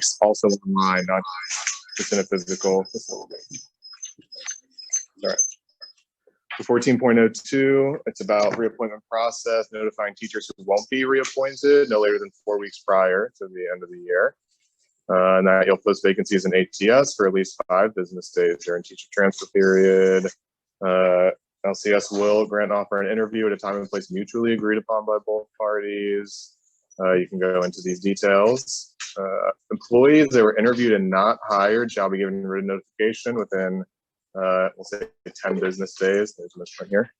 weeks, also online, not just in a physical facility. All right. For 14.02, it's about reappointment process, notifying teachers who won't be reappointed no later than 4 weeks prior to the end of the year. And that you'll post vacancies in ATS for at least 5 business days during teacher transfer period. LCS will grant and offer an interview at a time and place mutually agreed upon by both parties. You can go into these details. Employees that were interviewed and not hired shall be given written notification within, we'll say 10 business days. There's this one here.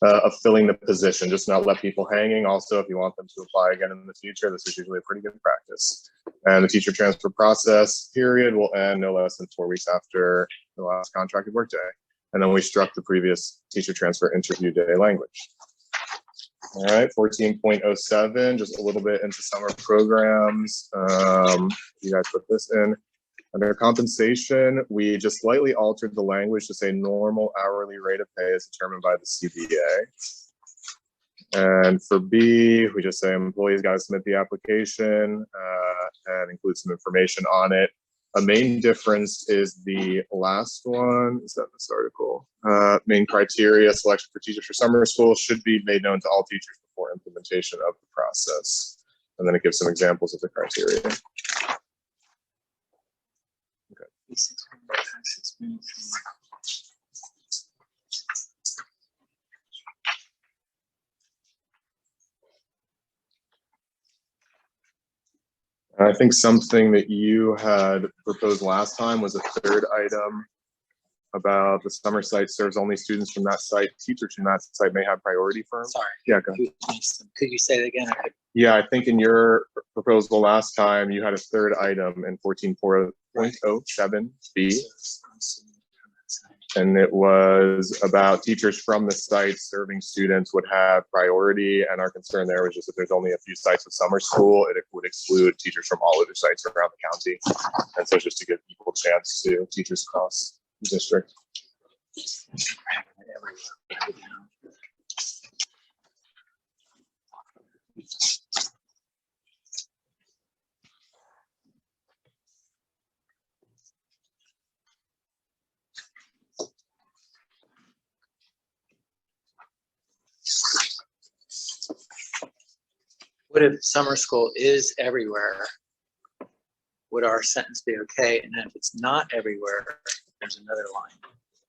Of filling the position, just not let people hanging. Also, if you want them to apply again in the future, this is usually a pretty good practice. And the teacher transfer process period will end no less than 4 weeks after the last contracted workday. And then we struck the previous teacher transfer interview day language. All right, 14.07, just a little bit into summer programs. You guys put this in. Under compensation, we just slightly altered the language to say normal hourly rate of pay is determined by the CBA. And for B, we just say employees got to submit the application and include some information on it. A main difference is the last one. Is that this article? Main criteria, selection for teachers for summer school should be made known to all teachers before implementation of the process. And then it gives some examples of the criteria. I think something that you had proposed last time was a third item about the summer site serves only students from that site. Teachers from that site may have priority for them. Sorry. Yeah, go ahead. Could you say that again? Yeah, I think in your proposal last time, you had a third item in 14.07B. And it was about teachers from the site serving students would have priority. And our concern there was just that there's only a few sites of summer school, it would exclude teachers from all other sites around the county. And so just to give equal chance to teachers across the district. What if summer school is everywhere? Would our sentence be okay? And then if it's not everywhere, there's another line.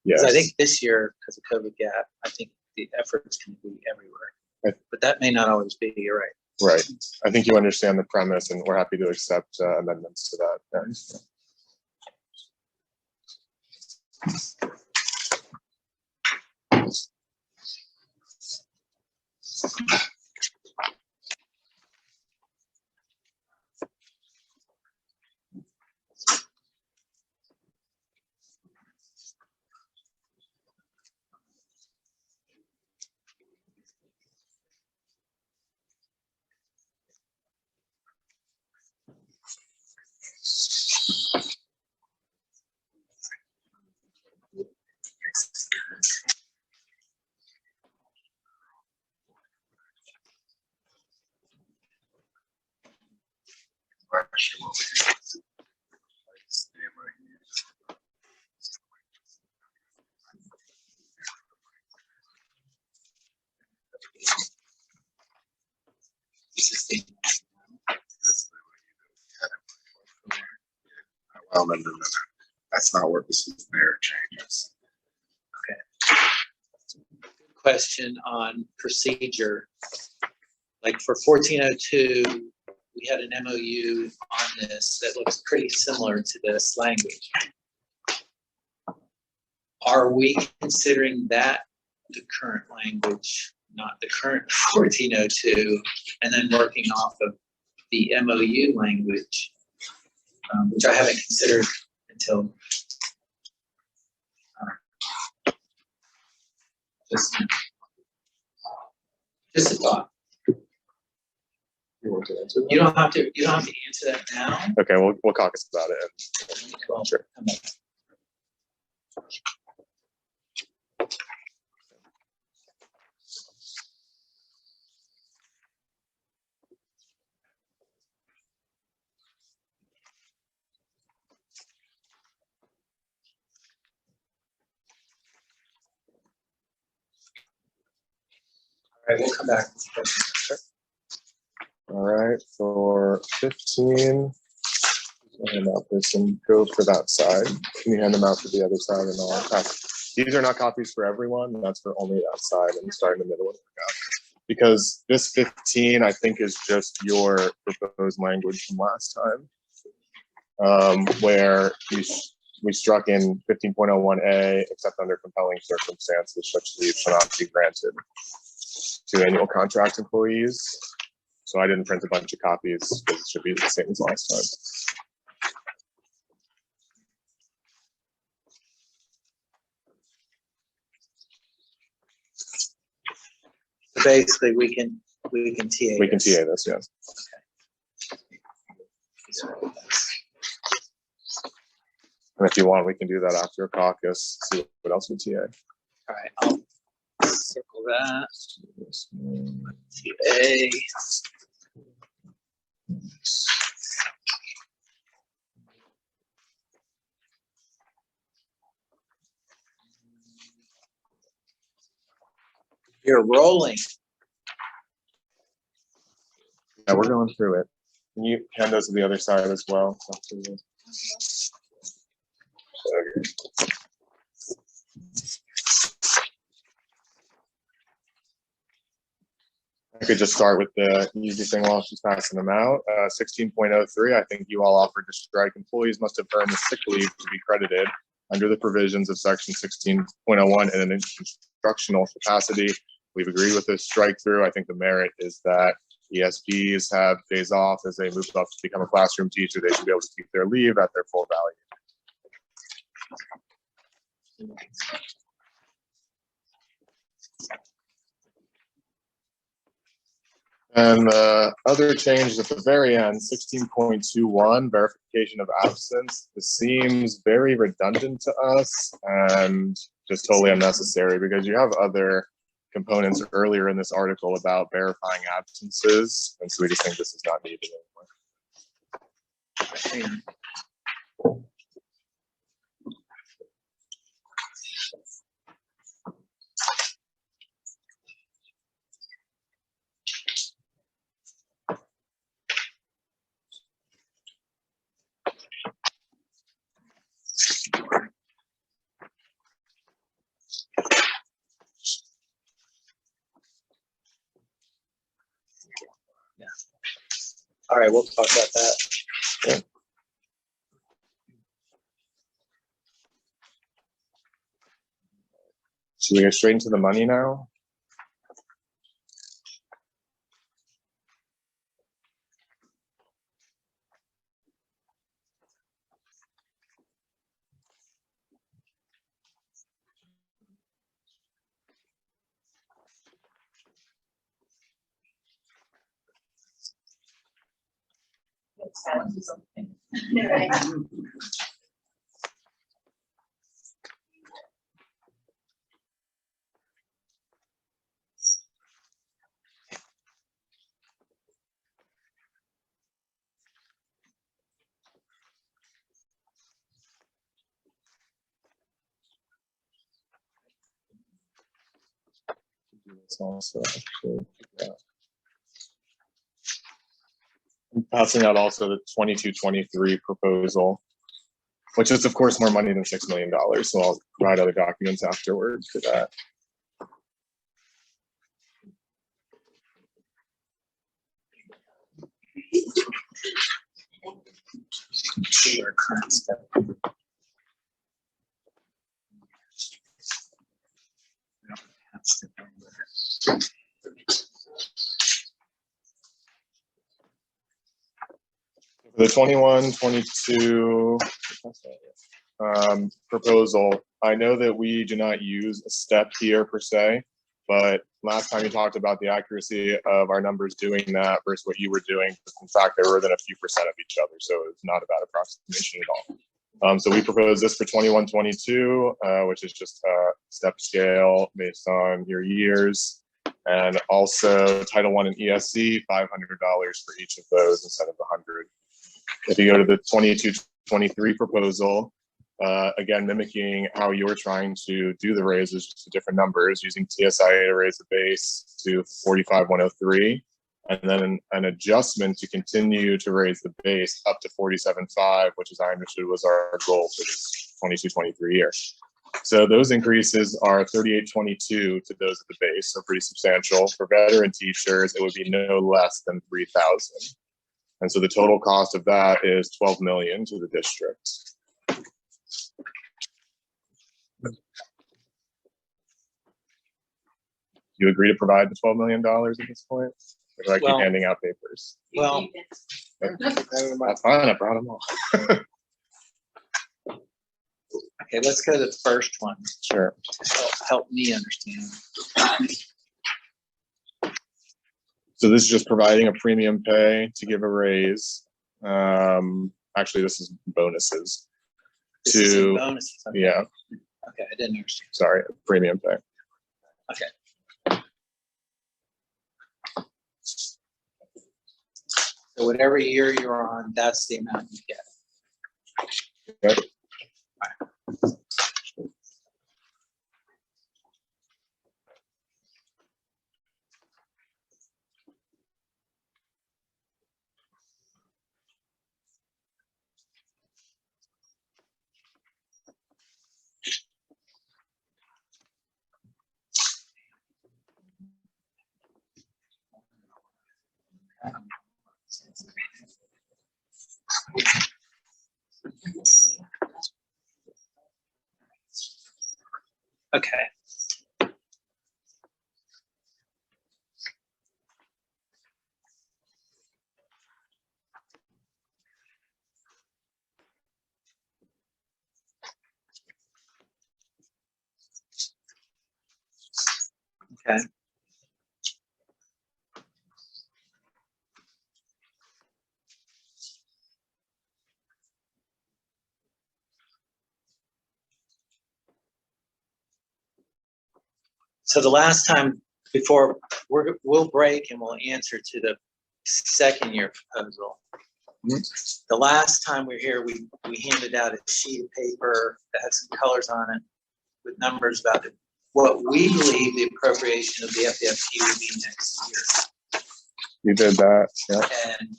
Yes. I think this year, because of COVID gap, I think the efforts can be everywhere. Right. But that may not always be, you're right. Right. I think you understand the premise, and we're happy to accept amendments to that. Well, no. That's not where this is. There changes. Okay. Good question on procedure. Like for 1402, we had an MOU on this that looks pretty similar to this language. Are we considering that the current language, not the current 1402, and then working off of the MOU language, which I haven't considered until just a thought. You want to answer that? You don't have to answer that now. Okay, we'll caucus about it. Well, Sure. come back. right, we'll come back. With questions. All right, for 15, I'll hand out this and go for that side. Can you hand them out to the other side and I'll pass? These are not copies for everyone. That's for only that side and start in the middle of the workout. Because this 15, I think, is just your proposed language from last time, where we struck in 15.01A, except under compelling circumstances, such leave shall not be granted to annual contract employees. So I didn't print a bunch of copies because it should be the same as last time. Basically, we can TA. We can TA this, yes. And if you want, we can do that after a caucus, see what else we TA. All right, I'll circle that. TA. You're rolling. Yeah, we're going through it. Can you hand those to the other side as well? I could just start with the easy thing while she's passing them out. 16.03, I think you all offered to strike. Employees must have earned the sick leave to be credited under the provisions of section 16.01 in an instructional capacity. We've agreed with this strike through. I think the merit is that ESPs have days off as they move up to become a classroom teacher. They should be able to keep their leave at their full value. And the other change at the very end, 16.21, verification of absence. This seems very redundant to us and just totally unnecessary because you have other components earlier in this article about verifying absences. And so we just think this is not needed anymore. All right, we'll talk about that. Yeah. Should we go straight into the money now? Also, I'm passing out also the 22-23 proposal, which is of course more money than $6 million. So I'll provide other documents afterwards for that. Your current step. The 21-22 proposal, I know that we do not use a step here per se, but last time you talked about the accuracy of our numbers doing that versus what you were doing. In fact, they were within a few percent of each other, so it's not a bad approximation at all. So we propose this for 21-22, which is just a step scale based on your years. And also Title I and ESC, $500 for each of those instead of the 100. If you go to the 22-23 proposal, again, mimicking how you're trying to do the raises, just to different numbers, using TSIA to raise the base to 45,103, and then an adjustment to continue to raise the base up to 47.5, which, as I understood, was our goal for this 22-23 year. So those increases are 38.22 to those at the base, so pretty substantial. For veteran teachers, it would be no less than 3,000. And so the total cost of that is 12 million to the district. Do you agree to provide the $12 million at this point? Or do I keep handing out papers? Well, That's fine, I brought them all. okay, let's go to the first one. Sure. Help me understand. So this is just providing a premium pay to give a raise. Actually, this is bonuses. This is in bonuses. Okay. Yeah, Okay, I didn't understand. sorry, premium pay. Okay. So whatever year you're on, that's the amount you get. Okay. Okay. Okay. So the last time, before we'll break and we'll answer to the second year proposal. The last time we were here, we handed out a sheet of paper that had some colors on it with numbers about it, what we believe the appropriation of the FFP will be next year. You did that, yeah. And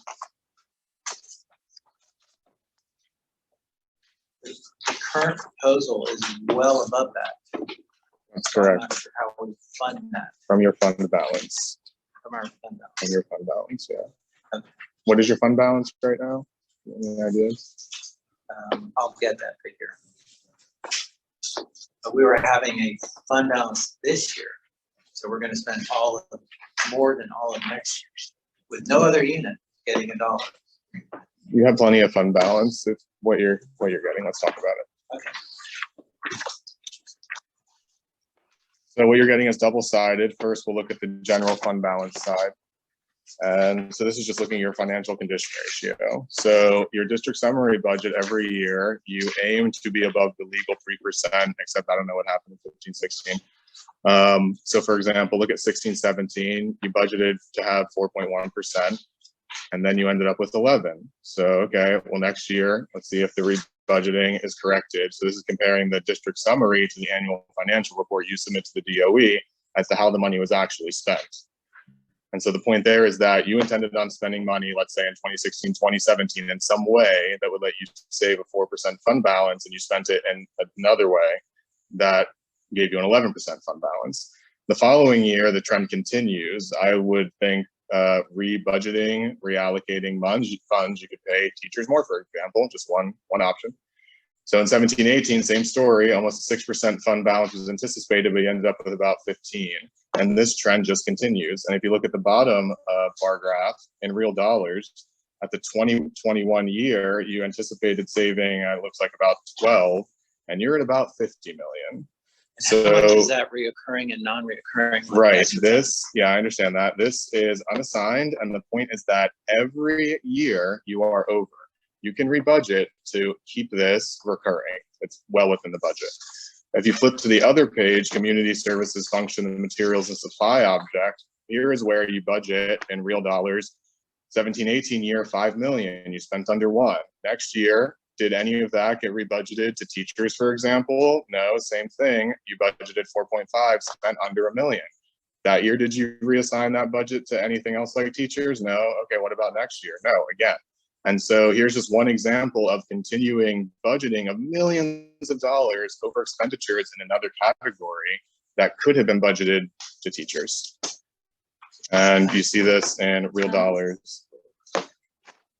the current proposal is well above that. That's So I'm correct. not sure how we fund that From your fund balance. from our fund From balance. your fund balance, yeah. Okay. What is your fund balance right now? Any ideas? I'll get that figure. But we were having a fund balance this year, so we're gonna spend more than all of next year's, with no other unit getting $1. You have plenty of fund balance. If what you're getting, let's talk about it. Okay. So what you're getting is double-sided. First, we'll look at the general fund balance side. And so this is just looking at your financial condition ratio. So your district summary budget every year, you aim to be above the legal 3%, except I don't know what happened in 15-16. So for example, look at 16-17, you budgeted to have 4.1%, and then you ended up with 11. So, okay, well, next year, let's see if the rebudgeting is corrected. So this is comparing the district summary to the annual financial report you submit to the DOE as to how the money was actually spent. And so the point there is that you intended on spending money, let's say in 2016, 2017, in some way that would let you save a 4% fund balance, and you spent it in another way that gave you an 11% fund balance. The following year, the trend continues. I would think rebudgeting, reallocating funds, you could pay teachers more, for example, just one option. So in 17-18, same story, almost a 6% fund balance was anticipated, but you ended up with about 15. And this trend just continues. And if you look at the bottom bar graph in real dollars, at the 2021 year, you anticipated saving, it looks like about 12, and you're at about 50 million. And how much is that reoccurring and non-reoccurring? Right, yeah, I understand that. This is unassigned, and the point is that every year you are over. You can rebudget to keep this recurring. It's well within the budget. If you flip to the other page, community services function and materials and supply object, here is where you budget in real dollars. 17-18 year, 5 million, you spent under 1. Next year, did any of that get rebudgeted to teachers, for example? No, same thing. You budgeted 4.5, spent under $1 million. That year, did you reassign that budget to anything else like teachers? No. Okay, what about next year? No, again. And so here's just one example of continuing budgeting of millions of dollars over expenditures in another category that could have been budgeted to teachers. And you see this in real dollars. Well,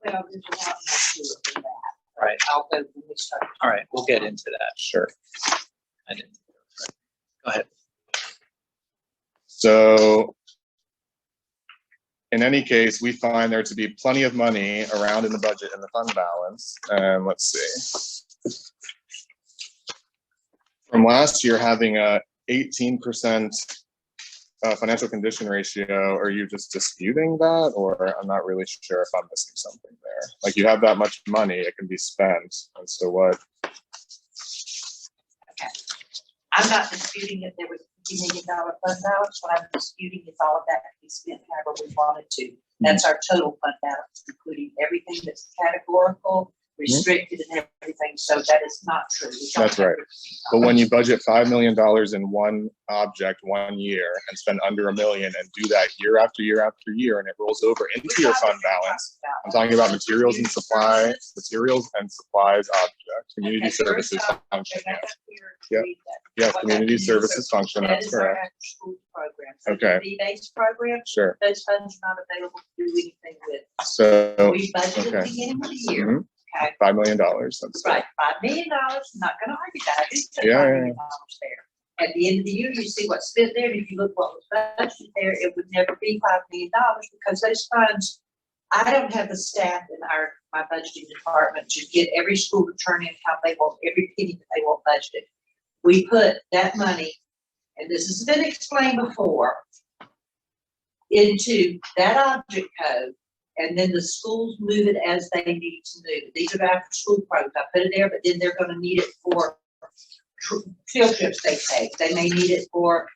there's a lot more to it than that. Right. I'll go when we start. All right, we'll get into that. Sure. I didn't. Go ahead. So in any case, we find there to be plenty of money around in the budget and the fund balance. And let's see. From last year, having a 18% financial condition ratio, are you just disputing that? Or I'm not really sure if I'm missing something there. Like, you have that much money, it can be spent. And so what? I'm not disputing that there was a $50 million fund balance. What I'm disputing is all of that can be spent however we wanted to. That's our total fund balance, including everything that's categorical, restricted, and everything. So that is not true. That's right. But when you budget $5 million in one object 1 year and spend under $1 million and do that year after year after year, and it rolls over into your fund balance, I'm talking about materials and supplies object, community services function. Yep. Yeah, community services function, that's correct. After school programs. Okay. Fee-based programs, Sure. those funds are not available to do anything with. So, We budgeted at okay. the beginning of the year. Okay. $5 million, that's Right, $5 million, I'm not gonna argue that, I did say Yeah, $5 yeah, million there. At the end of the year, you see what's spent there, and if you look what was budgeted there, it would never be $5 million, because those funds, I don't have the staff in my budgeting department to get every school to turn in how they want, every penny that they want budgeted. We put that money, and this has been explained before, into that object code. And then the schools move it as they need to move it. These are after school programs. I put it there, but then they're gonna need it for field trips they take. They may need it for,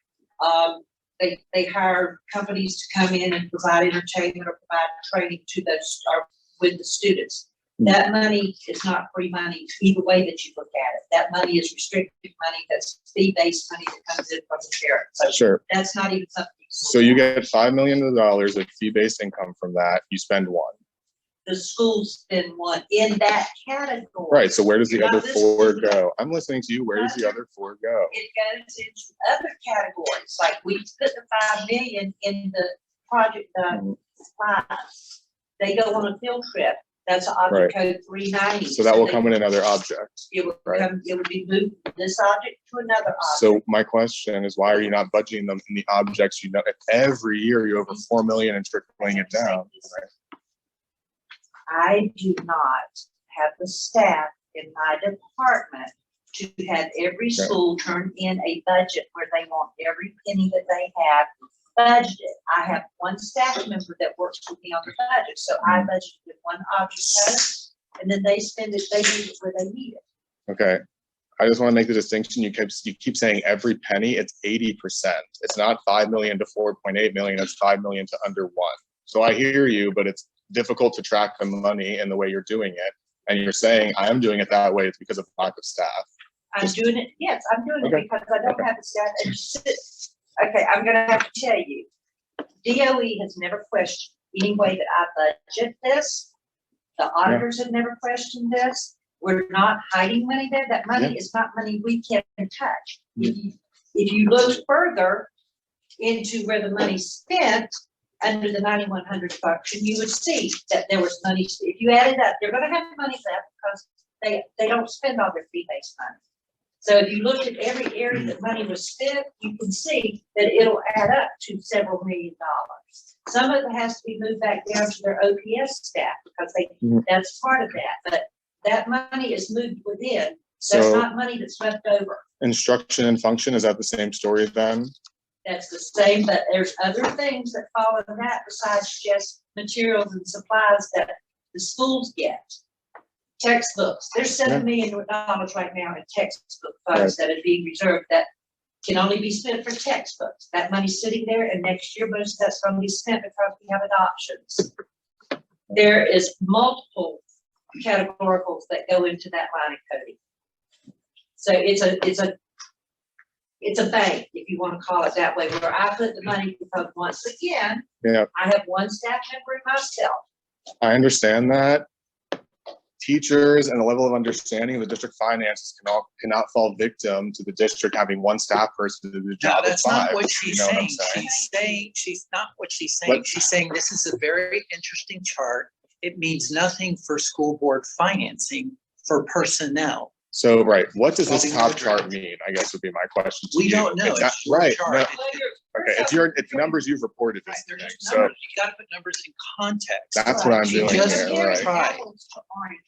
they hire companies to come in and provide entertainment or provide training to those, or with the students. That money is not free money, either way that you look at it. That money is restricted money, that's fee-based money that comes in from the parent. So sure. that's not even something. So you get $5 million of fee-based income from that, you spend $1. The schools spend $1 in that category. Right, so where does the You're other not listening $4 to me. go? I'm listening to you, where does the other $4 go? It goes into other categories, like we put the $5 million in the project supplies. They go on a field trip, that's object code 390. So that will come in another object. It would right. come, it would be moved from this object to another object. So my question is, why are you not budgeting them in the objects you know, if every year you're over 4 million and trickling it down? Right? I do not have the staff in my department to have every school turn in a budget where they want every penny that they have budgeted. I have one staff member that works with me on the budget, so I budgeted with one object code, and then they spend it, they need it where they need it. Okay. I just want to make the distinction. You keep saying every penny, it's 80%. It's not 5 million to 4.8 million, it's 5 million to under 1. So I hear you, but it's difficult to track the money in the way you're doing it. And you're saying, I'm doing it that way, it's because of lack of staff. I'm doing it, yes, I'm doing Okay. it because I don't have the staff. Okay, I'm gonna have to tell you, DOE has never questioned any way that I budget this. The auditors have never questioned this. We're not hiding money there. That money is not money we can touch. If you look further into where the money's spent under the 9100 function, you would see that there was money. If you add it up, they're gonna have money left because they don't spend all their fee-based money. So if you look at every area that money was spent, you can see that it'll add up to several $1 million. Some of it has to be moved back down to their OPS staff because that's part of that. But that money is moved within. That's So- not money that's left over. Instruction and function, is that the same story then? That's the same, but there's other things that fall into that besides just materials and supplies that the schools get. Textbooks, there's $7 million right now in textbook funds that are being reserved that can only be spent for textbooks. That money's sitting there, and next year most of that's going to be spent because we have adoptions. There is multiple categoricals that go into that line of coding. So it's a bank, if you want to call it that way, where I put the money because once again, Yeah, I have one staff member and myself. I understand that. Teachers and the level of understanding of the district finances cannot fall victim to the district having one staff person to do the No, job of that's not five. what she's You know what I'm saying. saying? She's not what she's saying. What? She's saying this is a very interesting chart. It means nothing for school board financing for personnel. So, right, what does this Well, top we- chart mean, I guess would be my question to We you. don't know. It's not- It's your right, chart. no, Well, okay, it's the numbers you've reported Right, this they're thing, just so numbers. You gotta put numbers in context. that's what I'm She doing just here, right? tried.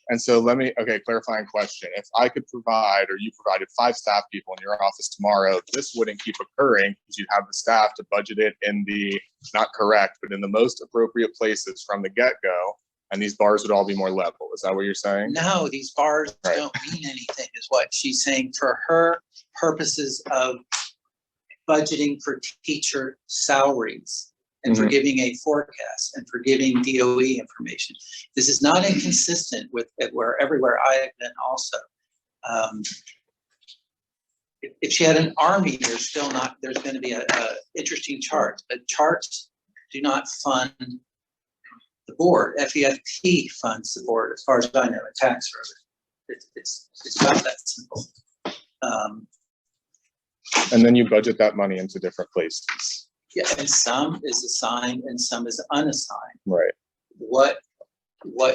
And so clarifying question. If I could provide, or you provided 5 staff people in your office tomorrow, this wouldn't keep occurring because you'd have the staff to budget it in the, not correct, but in the most appropriate places from the get-go. And these bars would all be more level. Is that what you're saying? No, these bars Right. don't mean anything, is what she's saying for her purposes of budgeting for teacher salaries and for Mhm. giving a forecast and for giving DOE information. This is not inconsistent with everywhere I've been also. If she had an army, there's going to be a interesting chart, but charts do not fund the board. FEFT funds the board, as far as I know, a tax revenue. It's not that simple. And then you budget that money into different places, Yeah, and some is assigned and some is unassigned. right? What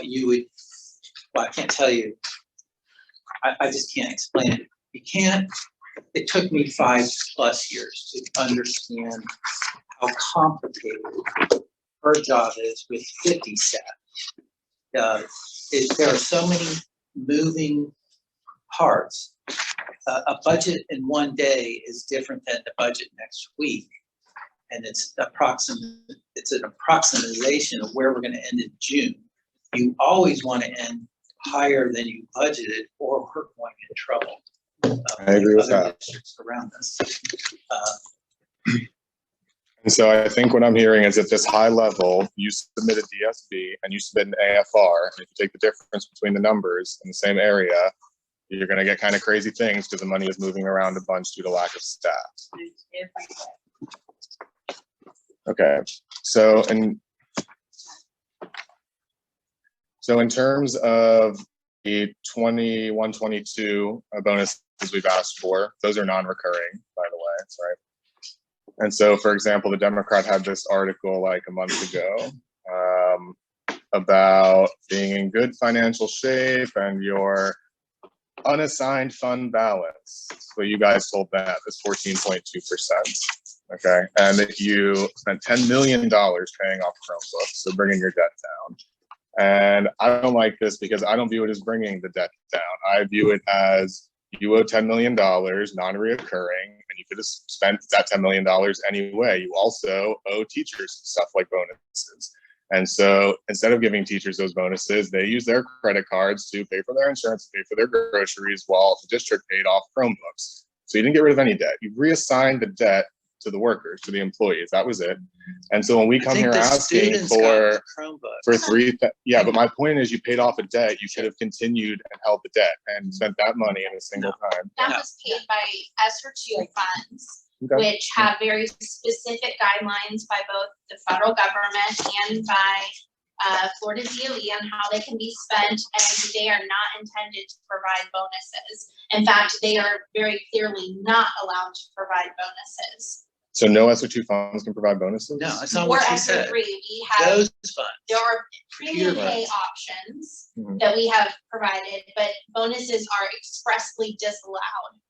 you would, well, I can't tell you. I just can't explain it. You can't, it took me 5+ years to understand how complicated her job is with 50 staff. There are so many moving parts. A budget in one day is different than the budget next week. And it's an approximation of where we're going to end in June. You always want to end higher than you budgeted, or we're going in trouble. I agree with other that. districts around us. And so I think what I'm hearing is at this high level, you submit a DSB and you submit an AFR. And if you take the difference between the numbers in the same area, you're going to get kind of crazy things because the money is moving around a bunch due to lack of staff. Okay, so in terms of the 21-22 bonuses we've asked for, those are non-recurring, by the way, right? And so, for example, the Democrat had this article like a month ago about being in good financial shape and your unassigned fund balance. So you guys told that is 14.2%. Okay, and if you spent $10 million paying off Chromebooks, so bringing your debt down. And I don't like this because I don't view it as bringing the debt down. I view it as you owe $10 million, non-reoccurring, and you could have spent that $10 million anyway. You also owe teachers stuff like bonuses. And so instead of giving teachers those bonuses, they use their credit cards to pay for their insurance, pay for their groceries, while the district paid off Chromebooks. So you didn't get rid of any debt. You reassigned the debt to the workers, to the employees. That was it. And so when we come here asking for yeah, but my point is you paid off a debt. You should have continued and held the debt and spent that money in a single time. That was paid by ESSER 2 funds, Okay. which have very specific guidelines by both the federal government and by Florida DOE on how they can be spent, and they are not intended to provide bonuses. In fact, they are very clearly not allowed to provide bonuses. So no SO2 funds can provide bonuses? No, that's not Or what she ESSER said. 3, we have, Those funds. there are premium Computer pay funds. options Mhm. that we have provided, but bonuses are expressly disallowed,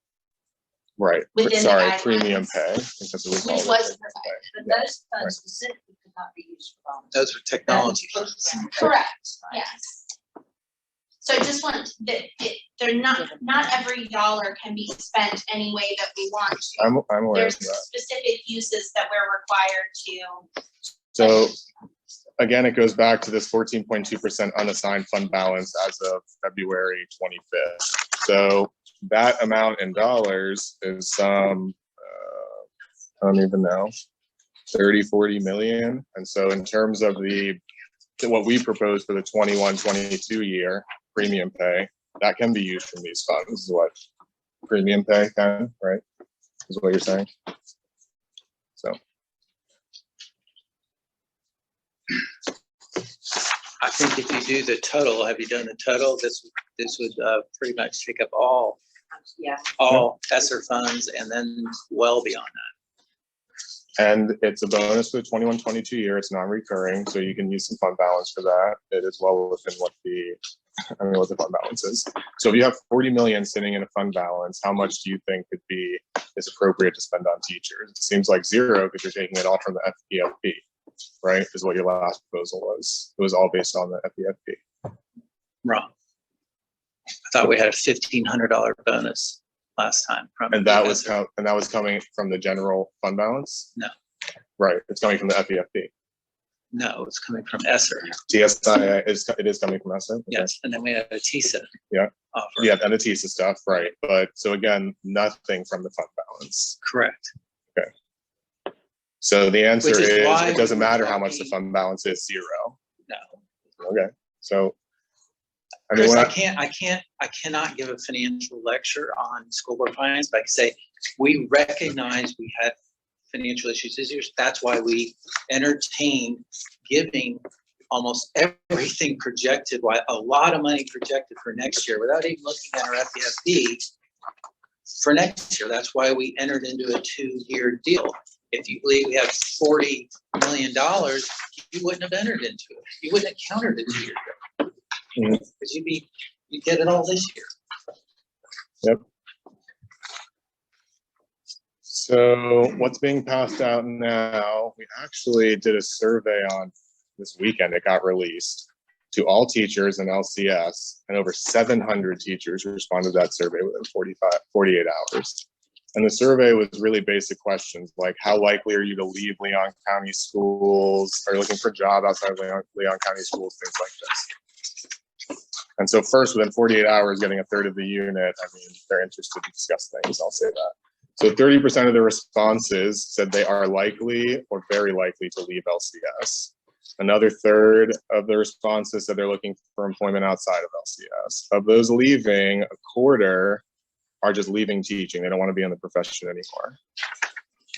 Right. Within the Sorry, guidelines. premium pay. I think that's what we which call it. was provided. But Yeah, those funds specifically could not be used for volunteers. Those are technology funds. Correct, yes. So I just want that they're not every dollar can be spent any way that we want to. I'm aware There's of that. specific uses that we're required to. So again, it goes back to this 14.2% unassigned fund balance as of February 25th. So that amount in dollars is some, I don't even know, 30, 40 million. And so in terms of what we propose for the 21-22 year, premium pay, that can be used from these funds, is what premium pay can, right? Is what you're saying. So. I think if you do the total, have you done the total? This would pretty much take up all Yeah, ESSER funds and then well beyond that. And it's a bonus for the 21-22 year. It's non-recurring, so you can use some fund balance for that. It is well within what the fund balance is. So if you have 40 million sitting in a fund balance, how much do you think is appropriate to spend on teachers? It seems like zero because you're taking it all from the FPFP, right? Is what your last proposal was. It was all based on the FPFP. Wrong. I thought we had a $1,500 bonus last time. And that was coming from the general fund balance? No. Right, it's coming from the FPFP. No, it's coming from ESSER. TSI it is coming from ESSER. Okay. Yes, and then we had a TISA. Yeah. Offer. Yeah, and the TISA stuff, right? But so again, nothing from the fund balance. Correct. So the answer Which is why is, it doesn't we're matter how much the talking- fund balance is, zero. No. Okay, so. I mean, Chris, I cannot give a financial lecture on school board finance, but I can say, we recognize we had financial issues this year. That's why we entertained giving almost everything projected, a lot of money projected for next year without even looking at our FPFP for next year. That's why we entered into a 2-year deal. If you believe we have $40 million, you wouldn't have entered into it. You wouldn't have countered a 2-year deal. Because you get it all this year. Yep. So what's being passed out now, we actually did a survey on this weekend. It got released to all teachers in LCS, and over 700 teachers responded to that survey within 48 hours. And the survey was really basic questions like, how likely are you to leave Leon County schools? Are you looking for a job outside of Leon County schools? Things like this. And so first, within 48 hours, getting a third of the unit, I mean, they're interested to discuss things, I'll say that. So 30% of the responses said they are likely or very likely to leave LCS. Another third of the responses said they're looking for employment outside of LCS. Of those leaving, a quarter are just leaving teaching. They don't want to be in the profession anymore.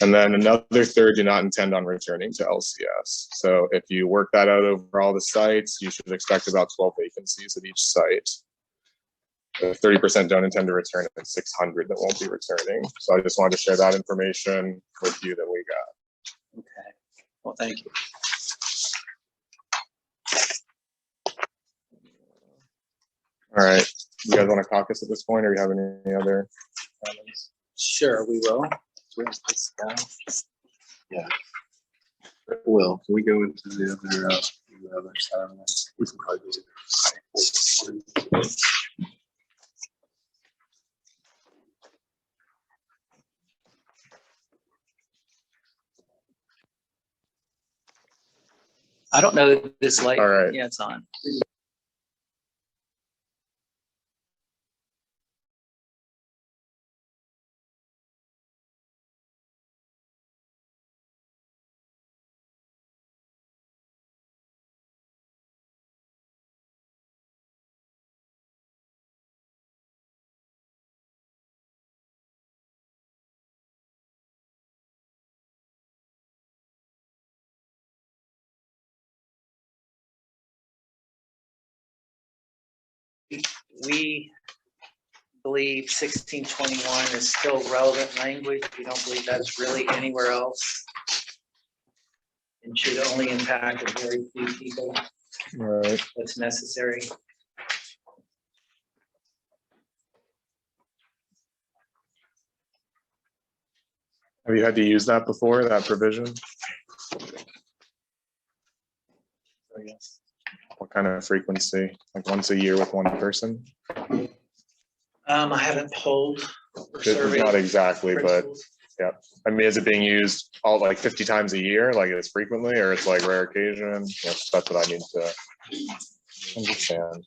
And then another third do not intend on returning to LCS. So if you work that out over all the sites, you should expect about 12 vacancies at each site. 30% don't intend to return, and 600 that won't be returning. So I just wanted to share that information with you that we got. Okay. Well, thank you. All right. You guys want to caucus at this point, or you have any other comments? Sure, we will. Where's this guy? Well, can we go into the other side of this? We can probably do it. I don't know this light. All right. Yeah, it's on. We believe 1621 is still relevant language. We don't believe that's really anywhere else. And should only impact a very few people. All right. That's necessary. Have you had to use that before, that provision? Yes. What kind of frequency? Like once a year with one person? I haven't polled or It's surveyed not exactly, but principals. yeah. I mean, is it being used all like 50 times a year, like it's frequently, or it's like rare occasion? Yes, that's what I need to understand.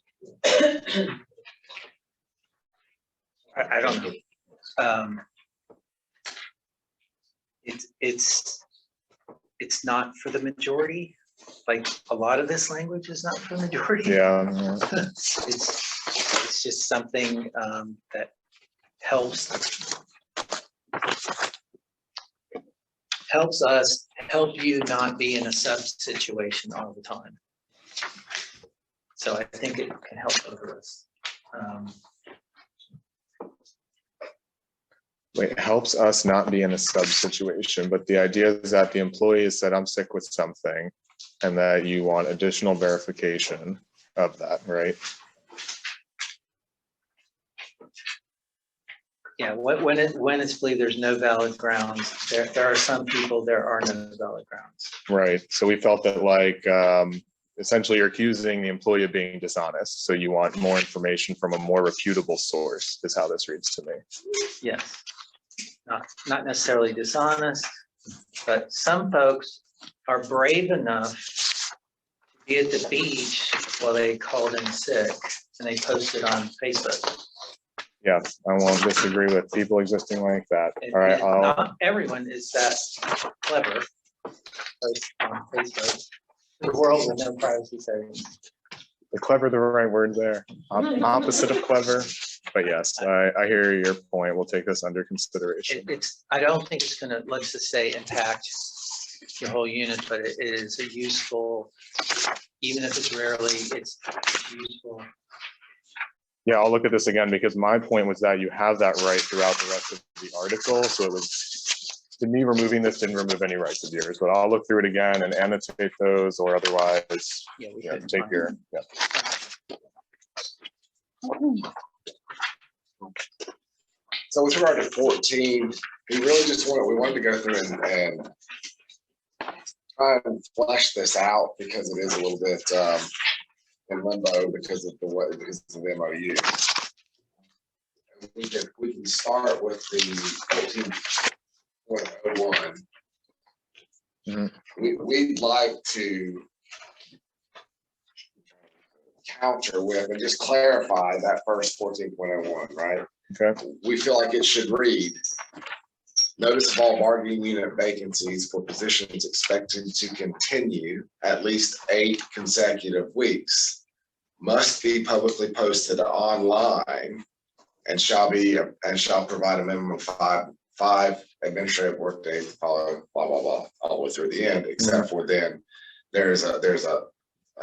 I don't know. It's not for the majority. Like a lot of this language is not for the majority. Yeah. It's It's just something that helps us help you not be in a sub situation all the time. So I think it can help both of us. It helps us not be in a sub situation, but the idea is that the employee has said, I'm sick with something, and that you want additional verification of that, right? Yeah, when it's believed there's no valid grounds, there are some people, there are no valid grounds. Right. So we felt that like essentially you're accusing the employee of being dishonest. So you want more information from a more reputable source is how this reads to me. Yes, not necessarily dishonest, but some folks are brave enough to be at the beach while they called in sick and they posted on Facebook. Yeah, I won't disagree with people existing like that. And- All right. and not everyone is that clever. Post on Facebook. The world with no privacy settings. The clever, the right word there. Opposite of clever. But yes, I hear your point. We'll take this under consideration. I don't think it's gonna, let's just say, impact your whole unit, but it is a useful, even if it's rarely, it's useful. Yeah, I'll look at this again because my point was that you have that right throughout the rest of the article. So it was, to me, removing this didn't remove any rights of yours, but I'll look through it again and annotate those or otherwise, Yeah, we yeah, couldn't take find your, it. yeah. So with regard to 14, we really just wanted to go through and try and flesh this out because it is a little bit in limbo because of the MOU. We can start with the 14.01. Mhm. We'd like to counter with and just clarify that first 14.01, right? Okay. We feel like it should read, notice of all bargaining unit vacancies for positions expected to continue at least 8 consecutive weeks must be publicly posted online and shall provide a minimum of five administrative work days to follow, blah, blah, blah, all the way through the end, except for then there's a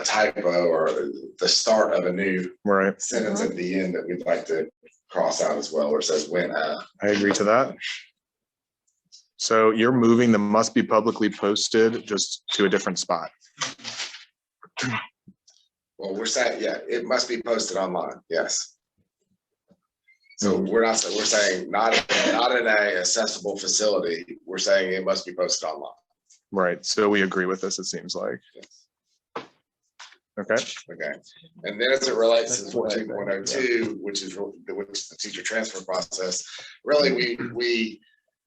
typo or the start of a new Right. sentence at the end that we'd like to cross out as well, where it says when. I agree to that. So you're moving the must be publicly posted just to a different spot. Well, we're saying, yeah, it must be posted online, yes. So we're saying not in a accessible facility, we're saying it must be posted online. Right. So we agree with this, it seems like. Yes. Okay. Okay, and then as it relates to 14.02, which is the teacher transfer process, really we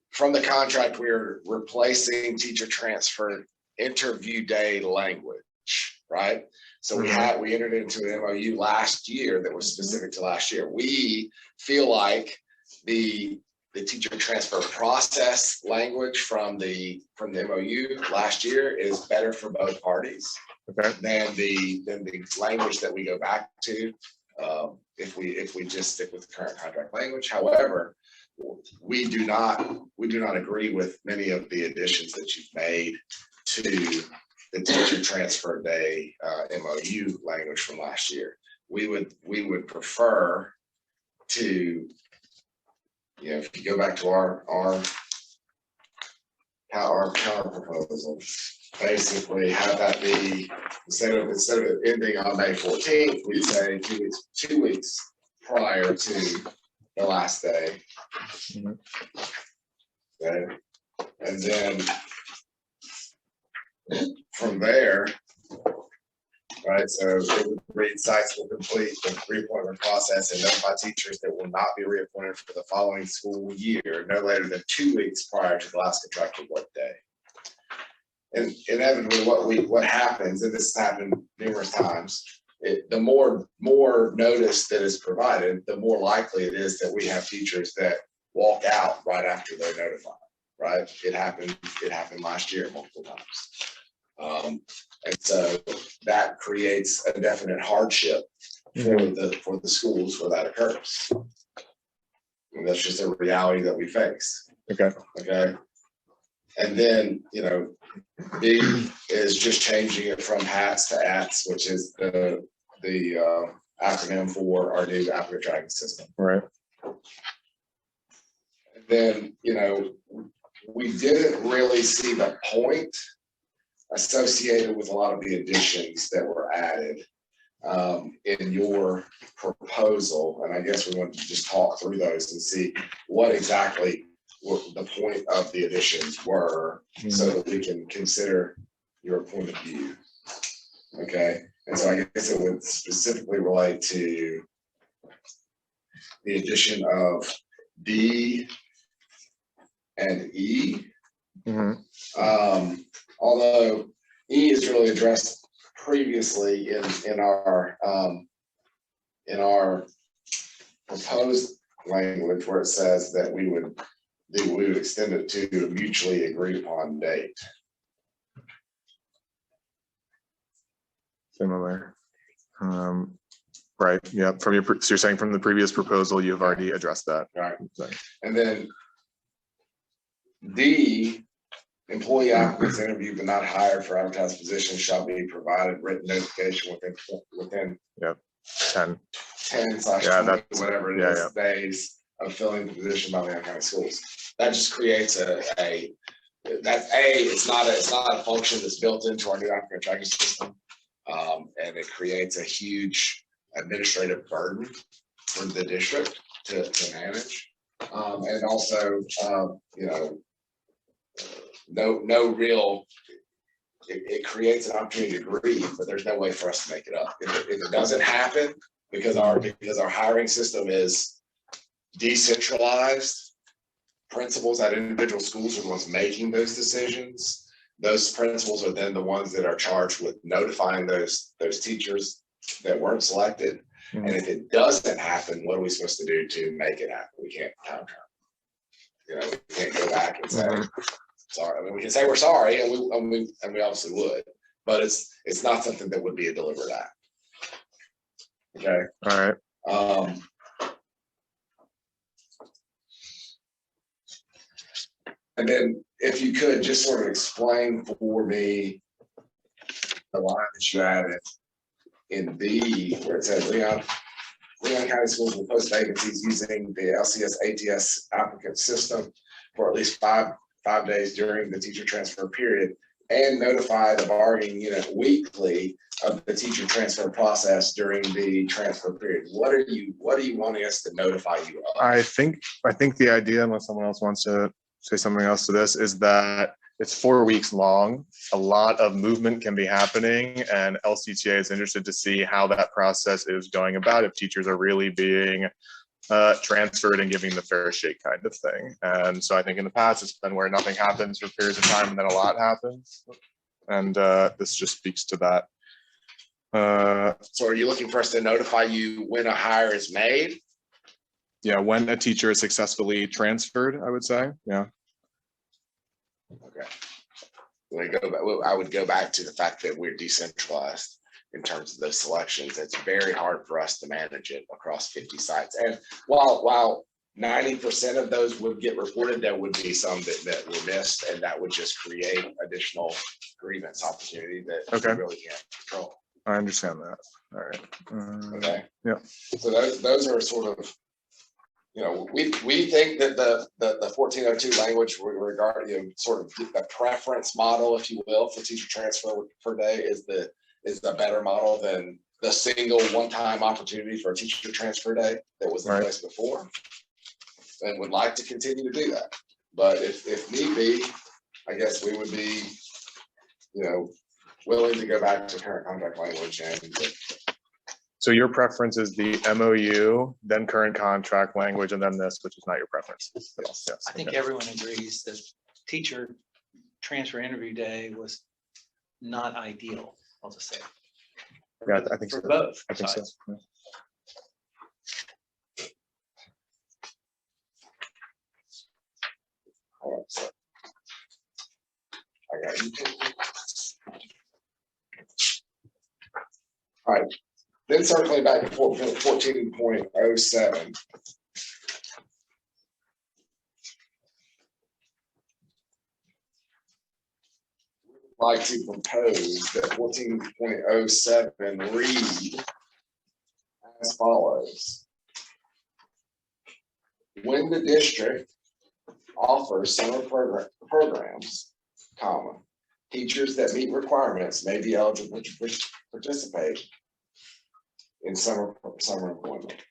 from the contract, we're replacing teacher transfer interview day language, right? So we entered into an MOU last year that was specific to last year. We feel like the teacher transfer process language from the MOU last year is better for both parties. Okay. Than the language that we go back to if we just stick with the current contract language. However, we do not agree with many of the additions that you've made to the teacher transfer day MOU language from last year. We would prefer to, if you go back to our counter proposal, basically have that be instead of it ending on May 14th, we say 2 weeks prior to the last day. Okay. And then from there, right, so it would read sites will complete the reappointment process and notify teachers that will not be reappointed for the following school year no later than 2 weeks prior to the last contractual work day. And inevitably what happens, and this has happened numerous times, the more notice that is provided, the more likely it is that we have teachers that walk out right after they're notified, right? It happened last year multiple times. And so that creates a definite hardship for the schools where that occurs. And that's just a reality that we face. Okay. Okay. And then, you know, B is just changing it from hats to ats, which is the acronym for our new applicant tracking system. Right. And then, you know, we didn't really see the point associated with a lot of the additions that were added in your proposal. And I guess we want to just talk through those and see what exactly the point of the additions were, so that we can consider your point of view. Okay, and so I guess it would specifically relate to the addition of D and E. Although E is really addressed previously in our proposed language, where it says that we would extend it to a mutually agreed upon date. Similar. Right. Yeah. From your, so you're saying from the previous proposal, you've already addressed that. Right. So, And then D, employee applicants interviewed but not hired for advertised positions shall be provided written notification within 10. 10/20, Yeah, that's, whatever it is, days of filling the position by the county schools. That just creates it's not a function that's built into our new applicant tracking system. And it creates a huge administrative burden for the district to manage. And also, you know, no real, it creates an opportunity to grieve, but there's no way for us to make it up. If it doesn't happen, because our hiring system is decentralized, principals at individual schools are the ones making those decisions. Those principals are then the ones that are charged with notifying those teachers that weren't selected. And if it doesn't happen, what are we supposed to do to make it happen? We can't time travel. You know, we can't go back and say sorry. I mean, we can say we're sorry, and we obviously would, but it's not something that would be a deliberate act. Okay. all right. And then if you could just sort of explain for me the line that you added in B, where it says Leon County Schools will post vacancies using the LCS ATS applicant system for at least five days during the teacher transfer period, and notify the bargaining unit weekly of the teacher transfer process during the transfer period. What are you wanting us to notify you of? I think the idea, unless someone else wants to say something else to this, is that it's 4 weeks long. A lot of movement can be happening, and LCTA is interested to see how that process is going about, if teachers are really being transferred and giving the fair shake kind of thing. And so I think in the past, it's been where nothing happens for periods of time and then a lot happens. And this just speaks to that. So are you looking for us to notify you when a hire is made? Yeah, when a teacher is successfully transferred, I would say. Yeah. Okay. I would go back to the fact that we're decentralized in terms of those selections. It's very hard for us to manage it across 50 sites. And while 90% of those would get reported, there would be some that were missed, and that would just create additional grievance opportunity that we really can't control. I understand that. All right. Okay. Yeah. So those are sort of, you know, we think that the 1402 language regard, you know, sort of the preference model, if you will, for teacher transfer per day is the better model than the single one-time opportunity for a teacher transfer day that was in place before, and would like to continue to do that. But if need be, I guess we would be, you know, willing to go back to current contract language. And so your preference is the MOU, then current contract language, and then this, which is not your preference. Yes. I think everyone agrees that teacher transfer interview day was not ideal, I'll just say. Yeah, I think for so. both I think sides. so. so, I got you. All right. Then circling back to 14.07. Like to propose that 14.07 read as follows. When the district offers summer programs, comma, teachers that meet requirements may be eligible to participate in summer employment.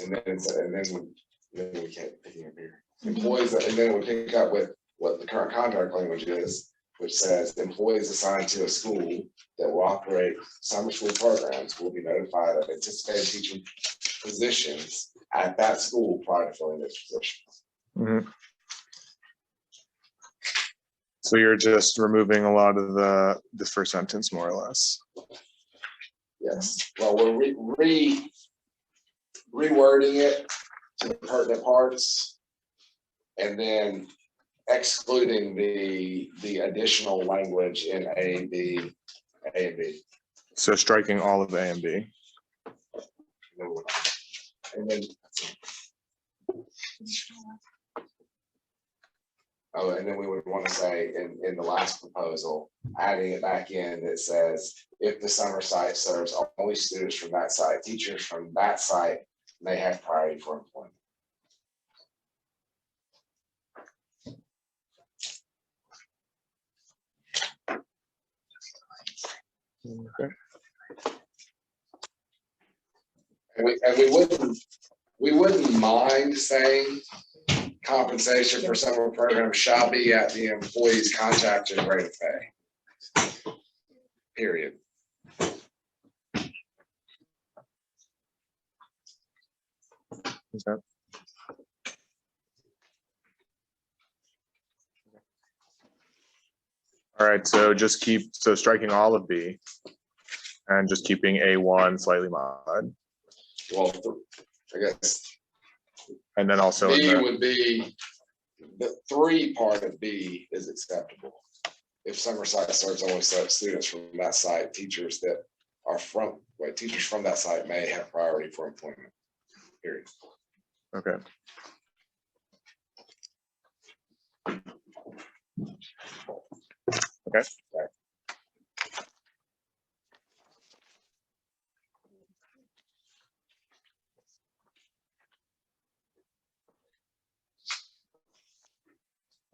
And then we can't pick it up here. Employees, and then we pick up with what the current contract language is, which says employees assigned to a school that will operate summer school programs will be notified of anticipated teaching positions at that school prior to filling this position. Mhm. So you're just removing a lot of the first sentence, more or less. Yes, well, we're rewording it to the pertinent parts and then excluding the additional language in A and B. So striking all of A and B. And then, oh, and then we would want to say in the last proposal, adding it back in that says, if the summer site serves only students from that site, teachers from that site may have priority for employment. Okay. And we wouldn't mind saying compensation for summer programs shall be at the employee's contracted rate of pay. Period. Okay. All right, so just striking all of B and just keeping A1 slightly mod. Well, I guess And then also B would be, the 3 part of B is acceptable. If summer site serves only students from that site, teachers that are teachers from that site may have priority for employment. Period. okay. Okay.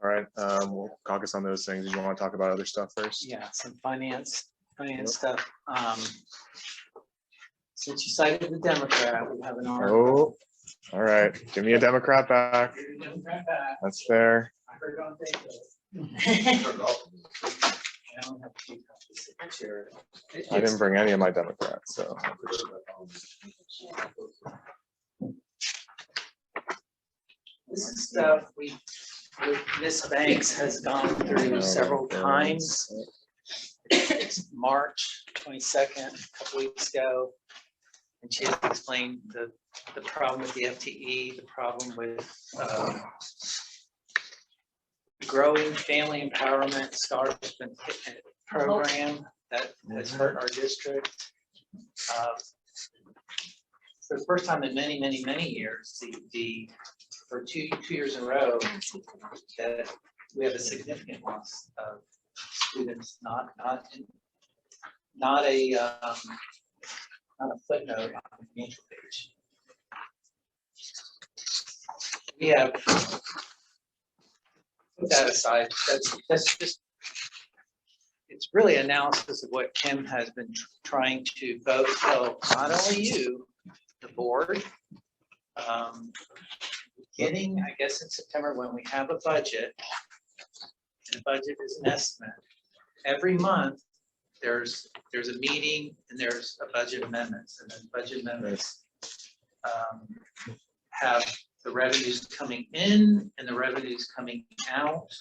All right, we'll caucus on those things. You want to talk about other stuff first? Yeah, some finance stuff. Since you cited the Democrat, we have an article. Oh, all right. Give me a Democrat back. That's fair. I heard on Facebook. I don't have to signature. I didn't bring any of my Democrats, so. This is stuff Ms. Banks has gone through several times. It's March 22nd, a couple weeks ago. And she has explained the problem with the FTE, the problem with growing family empowerment scholarship program that has hurt our district. For the first time in many years, for two years in a row, that we have a significant loss of students, not a footnote on the financial page. We have put that aside. That's just, it's really analysis of what Kim has been trying to both tell not only you, the board, beginning, I guess in September, when we have a budget, and a budget is an estimate. Every month, there's a meeting and there's a budget amendments, and then budget amendments have the revenues coming in and the revenues coming out,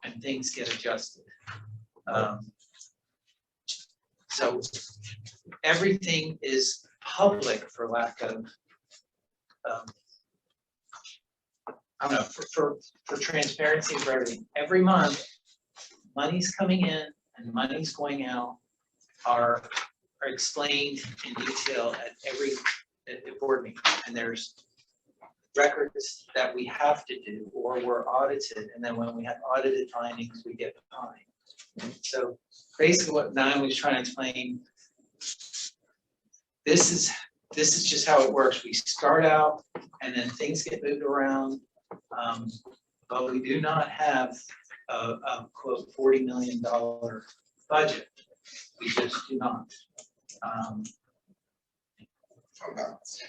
and things get adjusted. So everything is public, for lack of I don't know, for transparency for everything. Every month, money's coming in and money's going out are are explained in detail at every board meeting, and there's records that we have to do or we're audited, and then when we have audited findings, we get behind. So basically what Nine was trying to explain, this is just how it works. We start out and then things get moved around, but we do not have a quote $40 million budget. We just do not.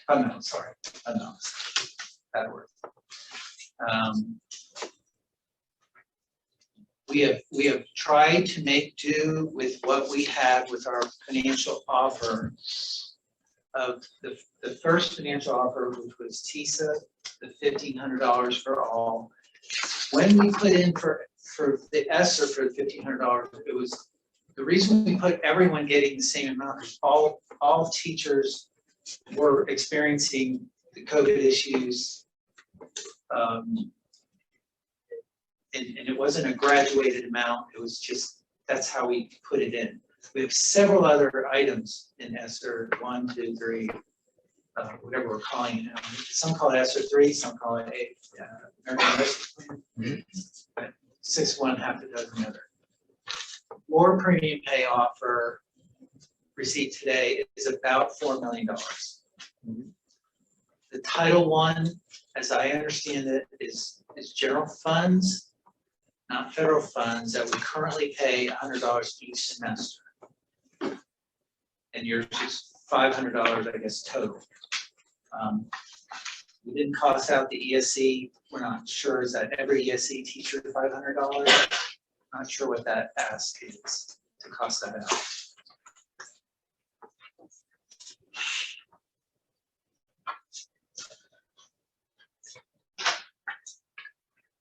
Unknown, sorry, unknown. That word. We have tried to make do with what we had with our financial offer of the first financial offer, which was TISA, the $1,500 for all. When we put in for the ESSER for the $1,500, it was the reason we put everyone getting the same amount is all teachers were experiencing the COVID issues. And it wasn't a graduated amount, it was just, that's how we put it in. We have several other items in ESSER 1, 2, 3, whatever we're calling it now. Some call it ESSER 3, some call it American Rescue Plan. But 6 1, half a dozen other. War premium pay offer received today is about $4 million. The Title I, as I understand it, is general funds, not federal funds, that we currently pay $100 each semester. And yours is $500, I guess, total. We didn't cost out the ESC. We're not sure, is that every ESC teacher $500? Not sure what that ask is to cost that out.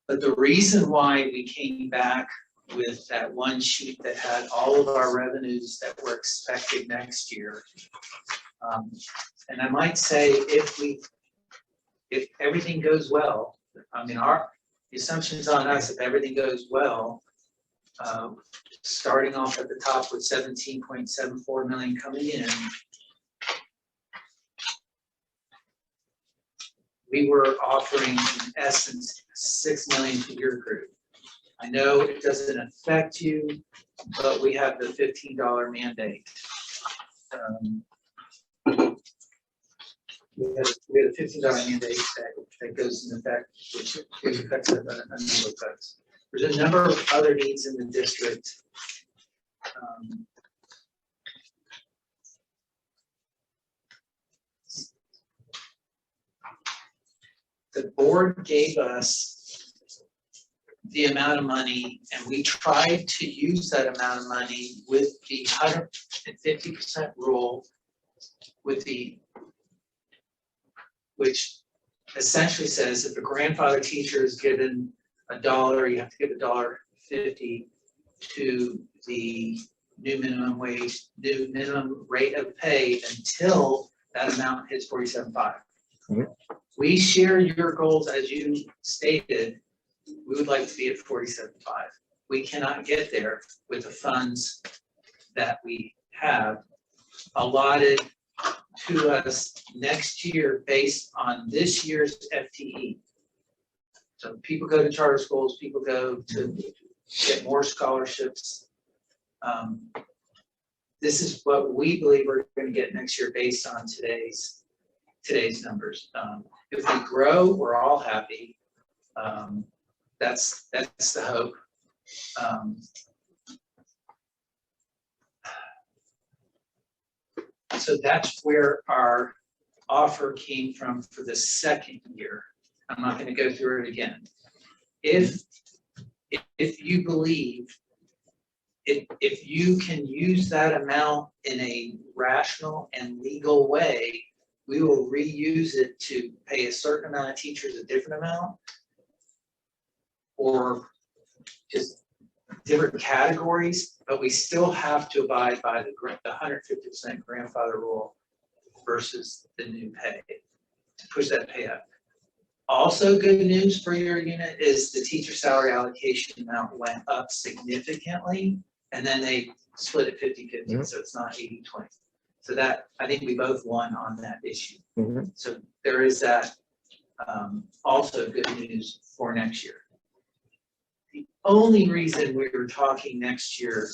But the reason why we came back with that one sheet that had all of our revenues that were expected next year, and I might say if everything goes well, I mean, the assumptions on us, if everything goes well, starting off at the top with 17.74 million coming in, we were offering in essence 6 million to your group. I know it doesn't affect you, but we have the $15 mandate. We had a $15 mandate that goes in effect, which affects a number of folks. There's a number of other needs in the district. The board gave us the amount of money, and we tried to use that amount of money with the 150% rule, which essentially says if a grandfather teacher is given $1, you have to give $1.50 to the new minimum wage, new minimum rate of pay until that amount hits 47.5. We share your goals as you stated. We would like to be at 47.5. We cannot get there with the funds that we have allotted to us next year based on this year's FTE. So people go to charter schools, people go to get more scholarships. This is what we believe we're going to get next year based on today's numbers. If we grow, we're all happy. That's the hope. So that's where our offer came from for the second year. I'm not going to go through it again. If you believe, if you can use that amount in a rational and legal way, we will reuse it to pay a certain amount of teachers a different amount, or just different categories, but we still have to abide by the 150% grandfather rule versus the new pay to push that pay up. Also good news for your unit is the teacher salary allocation amount went up significantly, and then they split it 50-50, so it's not 80-20. So that, I think we both won on that issue. Mhm. So there is that, also good news for next year. The only reason we were talking next year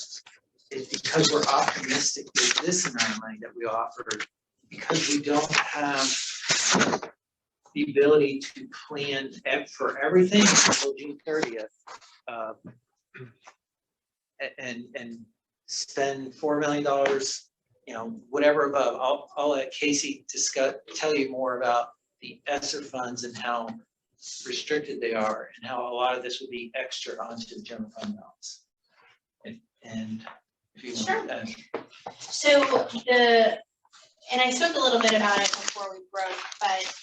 is because we're optimistic with this amount of money that we offered, because we don't have the ability to plan for everything until June 30th. And spend $4 million, you know, whatever above. I'll let Casey tell you more about the ESSER funds and how restricted they are, and how a lot of this would be extra onto the general fund balance. And if you want to add. So and I spoke a little bit about it before we broke, but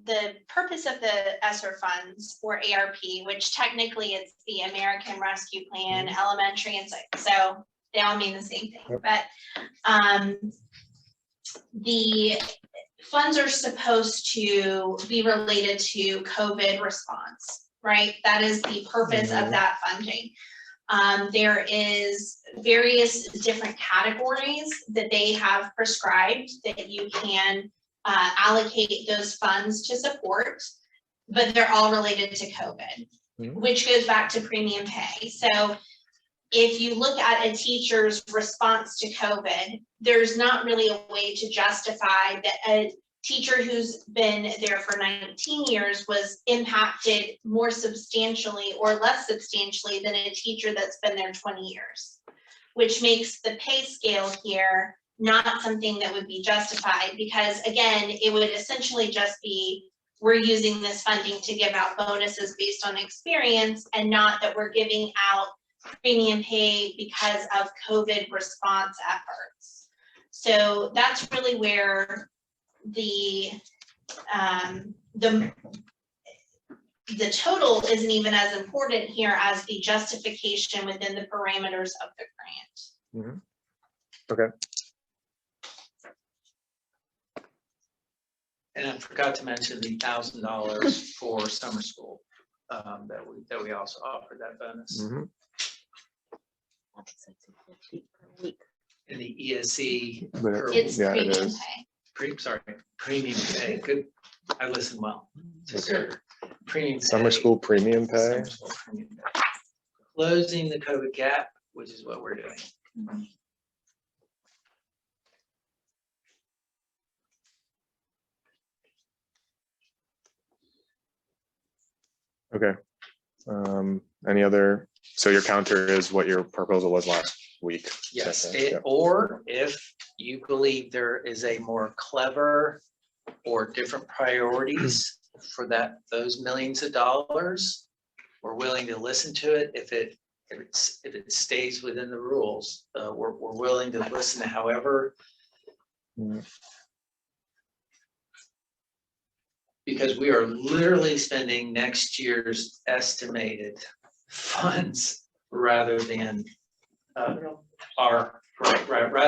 the purpose of the ESSER funds, or ARP, which technically it's the American Rescue Plan, elementary and so they all mean the same thing, but the funds are supposed to be related to COVID response, right? That is the purpose of that funding. There is various different categories that they have prescribed that you can allocate those funds to support, but they're all related to COVID, which goes back to premium pay. So if you look at a teacher's response to COVID, there's not really a way to justify that a teacher who's been there for 19 years was impacted more substantially or less substantially than a teacher that's been there 20 years, which makes the pay scale here not something that would be justified, because again, it would essentially just be, we're using this funding to give out bonuses based on experience, and not that we're giving out premium pay because of COVID response efforts. So that's really where the total isn't even as important here as the justification within the parameters of the grant. Okay. And I forgot to mention the $1,000 for summer school, that we also offered that bonus. In the ESC. It's Yeah, it premium is. pay. Premium pay, good, I listen well. Premium Summer pay. school premium pay. Summer school premium pay. Closing the COVID gap, which is what we're doing. Okay. Any other, so your counter is what your proposal was last week? Yes, Yeah. or if you believe there is a more clever or different priorities for those millions of dollars, we're willing to listen to it. If it stays within the rules, we're willing to listen to however. Because we are literally spending next year's estimated funds rather than rather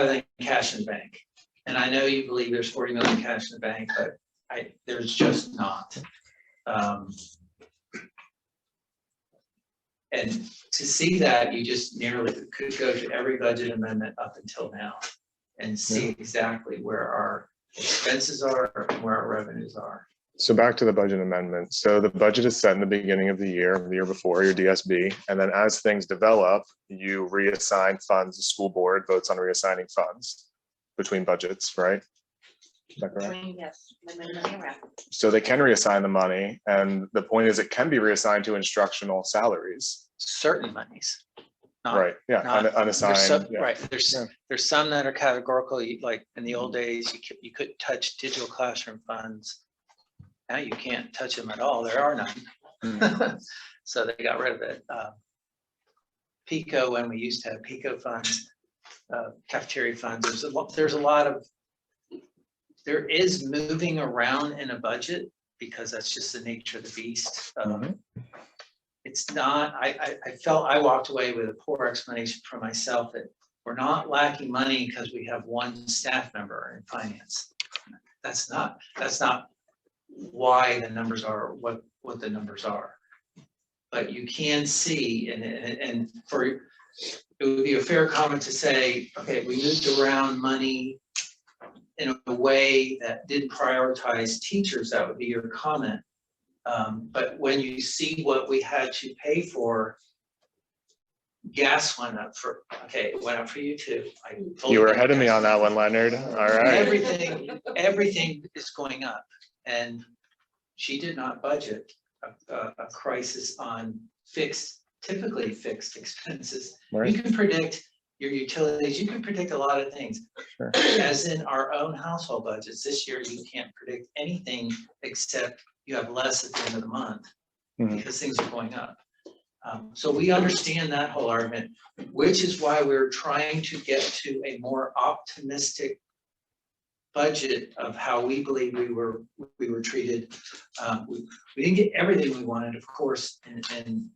than cash in the bank. And I know you believe there's 40 million cash in the bank, but there's just not. And to see that, you just nearly could go to every budget amendment up until now and see exactly where our expenses are and where our revenues are. So back to the budget amendment. So the budget is set in the beginning of the year before, your DSB. And then as things develop, you reassign funds. The school board votes on reassigning funds between budgets, right? Is that correct? Yes, moving money around. So they can reassign the money. And the point is it can be reassigned to instructional salaries. Certain monies. Not, Right, yeah, not- unassigned. There's some, Yeah. right, there's some that are categorical, like in the old days, you couldn't touch digital classroom funds. Now you can't touch them at all, there are none. So they got rid of it. PICO, when we used to have PICO funds, cafeteria funds, there's a lot of, there is moving around in a budget because that's just the nature of the beast. It's not, I walked away with a poor explanation for myself that we're not lacking money because we have one staff member in finance. That's not why the numbers are what the numbers are. But you can see, and for, it would be a fair comment to say, okay, we moved around money in a way that didn't prioritize teachers, that would be your comment. But when you see what we had to pay for, gas went up it went up for you too. You were ahead of me on that one, Leonard. All right. Everything is going up, and she did not budget a crisis on typically fixed expenses. Right. You can predict your utilities, you can predict a lot of things. Sure. As in our own household budgets, this year you can't predict anything except you have less at the end of the month because things are going up. So we understand that whole argument, which is why we're trying to get to a more optimistic budget of how we believe we were treated. We didn't get everything we wanted, of course, in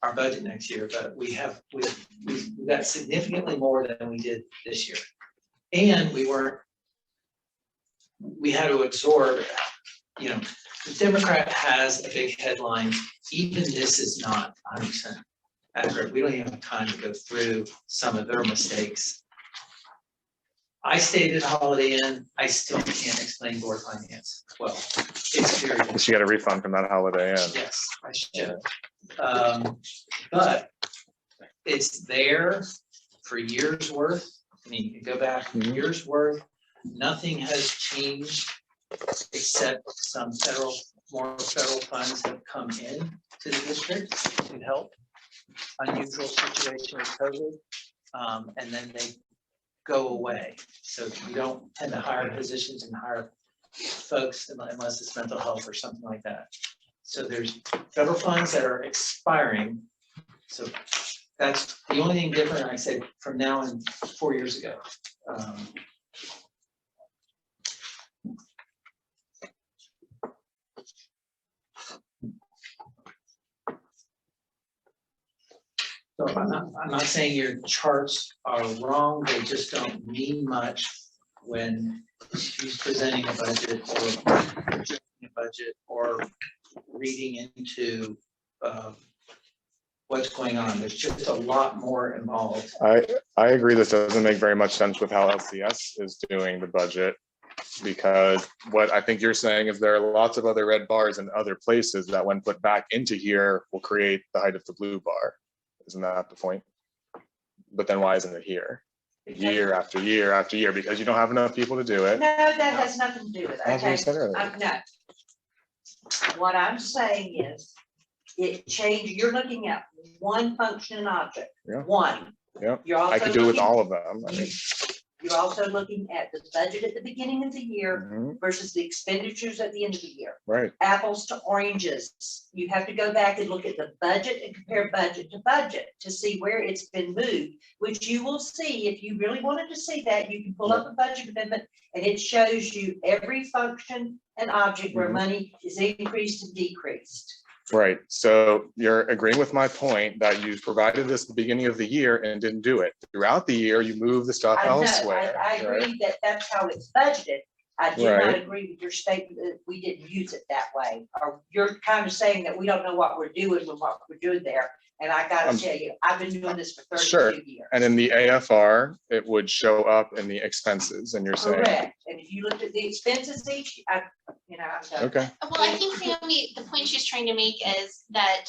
our budget next year, but we got significantly more than we did this year. And we had to absorb, the Democrat has a big headline. Even this is not 100% accurate. We don't even have time to go through some of their mistakes. I stayed at Holiday Inn. I still can't explain board finance well. It's very. She got a refund from that Holiday Inn. Yes, I should. But it's there for years worth. I mean, you can go back years worth. Nothing has changed except some more federal funds have come in to the district to help. Unusual situation with COVID, and then they go away. So you don't tend to hire positions and hire folks unless it's mental health or something like that. So there's federal funds that are expiring. So that's the only thing different, I said, from now and 4 years ago. So I'm not saying your charts are wrong, they just don't mean much when she's presenting a budget or reading into what's going on. There's just a lot more involved. I agree this doesn't make very much sense with how LCS is doing the budget, because what I think you're saying is there are lots of other red bars in other places that when put back into here will create the height of the blue bar. Isn't that the point? But then why isn't it here? Year after year after year, because you don't have enough people to do it. No, that has nothing to do with it. As we Okay, said earlier. no. What I'm saying is, it changed, you're looking at one function and object, Yeah. one. Yeah, You're also I could do it with looking- all of them. I mean, You're also looking at the budget at the beginning of the year mhm, versus the expenditures at the end of the year. right, Apples to oranges. You have to go back and look at the budget and compare budget to budget to see where it's been moved, which you will see. If you really wanted to see that, you can pull up a budget amendment and it shows you every function and object where Mhm. money is increased and decreased. right. So you're agreeing with my point that you provided this at the beginning of the year and didn't do it. Throughout the year, you move the stuff I know, elsewhere. I right? agree that that's how it's budgeted. I do not Right. agree with your statement that we didn't use it that way. Or you're kind of saying that we don't know what we're doing with what we're doing there. And I gotta tell you, I've been doing this for Sure. 32 years. And in the AFR, it would show up in the expenses, and you're saying, Correct. And if you looked at the expenses each, I'm done. okay, Well, I think Naomi, the point she's trying to make is that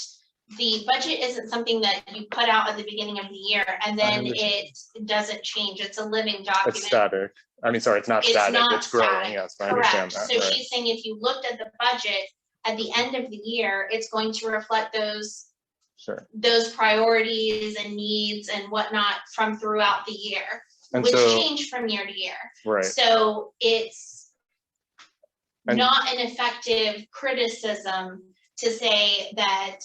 the budget isn't something that you put out at the beginning of the year and then understand. it doesn't change. It's a living it's document. static. I mean, sorry, it's not It's static, not it's growing, static. yes, I understand Correct. that, So right. she's saying if you looked at the budget at the end of the year, it's going to reflect Sure. those priorities and needs and whatnot from throughout the year, And which so, change from year to year. right, So it's And- not an effective criticism to say that